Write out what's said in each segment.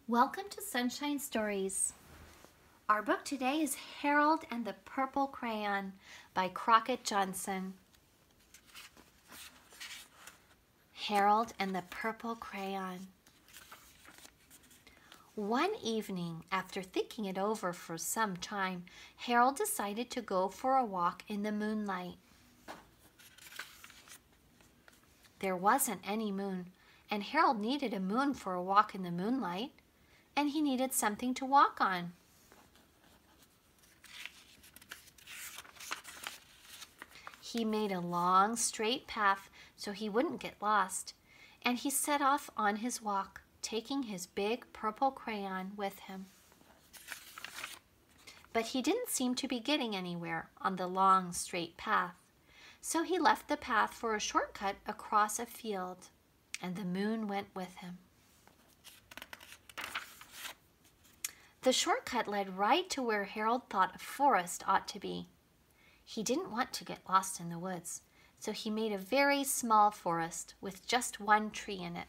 Welcome to Sunshine Stories. Our book today is Harold and the Purple Crayon by Crockett Johnson. Harold and the Purple Crayon. One evening, after thinking it over for some time, Harold decided to go for a walk in the moonlight. There wasn't any moon, and Harold needed a moon for a walk in the moonlight, and he needed something to walk on. He made a long, straight path so he wouldn't get lost, and he set off on his walk, taking his big purple crayon with him. But he didn't seem to be getting anywhere on the long, straight path, so he left the path for a shortcut across a field, and the moon went with him. The shortcut led right to where Harold thought a forest ought to be. He didn't want to get lost in the woods, so he made a very small forest with just one tree in it.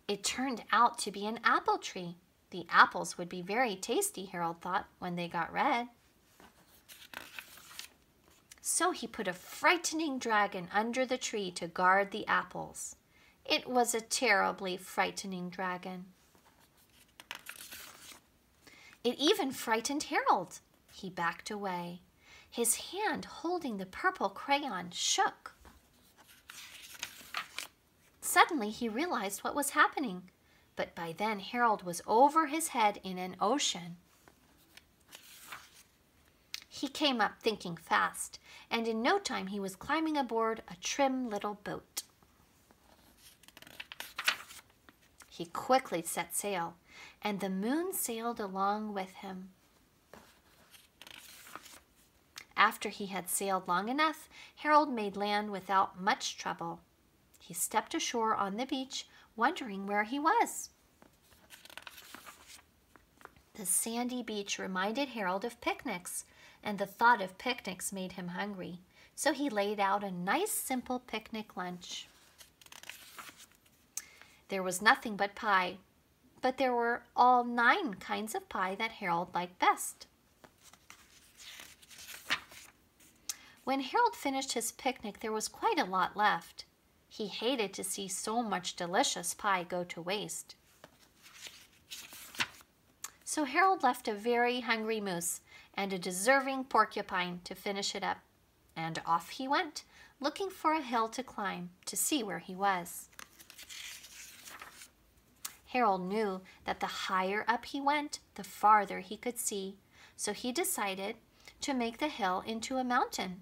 It turned out to be an apple tree. The apples would be very tasty, Harold thought, when they got red. So he put a frightening dragon under the tree to guard the apples. It was a terribly frightening dragon. It even frightened Harold. He backed away. His hand holding the purple crayon shook. Suddenly he realized what was happening, but by then Harold was over his head in an ocean. He came up thinking fast, and in no time he was climbing aboard a trim little boat. He quickly set sail, and the moon sailed along with him. After he had sailed long enough, Harold made land without much trouble. He stepped ashore on the beach, wondering where he was. The sandy beach reminded Harold of picnics, and the thought of picnics made him hungry, so he laid out a nice, simple picnic lunch. There was nothing but pie, but there were all 9 kinds of pie that Harold liked best. When Harold finished his picnic, there was quite a lot left. He hated to see so much delicious pie go to waste. So Harold left a very hungry moose and a deserving porcupine to finish it up, and off he went, looking for a hill to climb to see where he was. Harold knew that the higher up he went, the farther he could see, so he decided to make the hill into a mountain.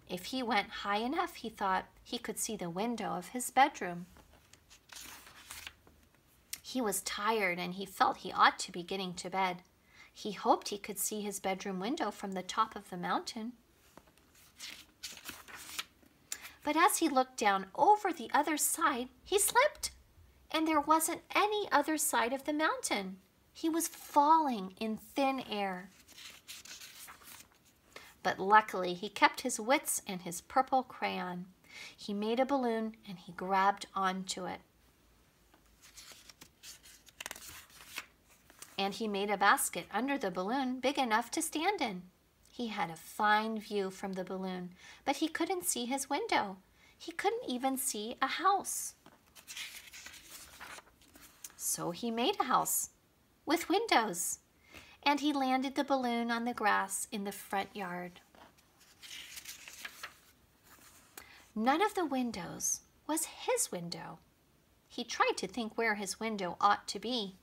If he went high enough, he thought, he could see the window of his bedroom. He was tired and he felt he ought to be getting to bed. He hoped he could see his bedroom window from the top of the mountain. But as he looked down over the other side, he slipped, and there wasn't any other side of the mountain. He was falling in thin air. But luckily, he kept his wits and his purple crayon. He made a balloon and he grabbed onto it. And he made a basket under the balloon big enough to stand in. He had a fine view from the balloon, but he couldn't see his window. He couldn't even see a house. So he made a house with windows, and he landed the balloon on the grass in the front yard. None of the windows was his window. He tried to think where his window ought to be.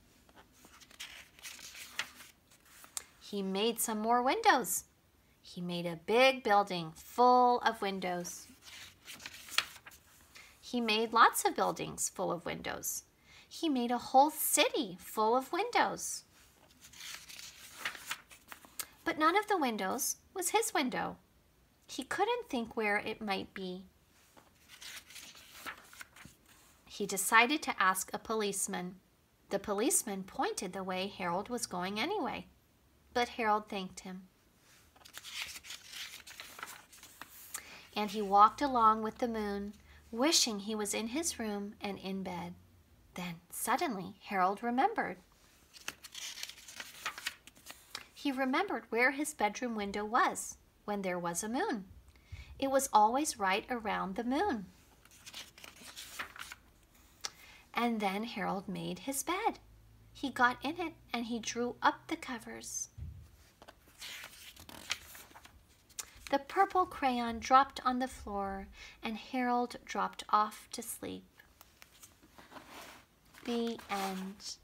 He made some more windows. He made a big building full of windows. He made lots of buildings full of windows. He made a whole city full of windows. But none of the windows was his window. He couldn't think where it might be. He decided to ask a policeman. The policeman pointed the way Harold was going anyway, but Harold thanked him. And he walked along with the moon, wishing he was in his room and in bed. Then suddenly Harold remembered. He remembered where his bedroom window was when there was a moon. It was always right around the moon. And then Harold made his bed. He got in it and he drew up the covers. The purple crayon dropped on the floor and Harold dropped off to sleep. The end.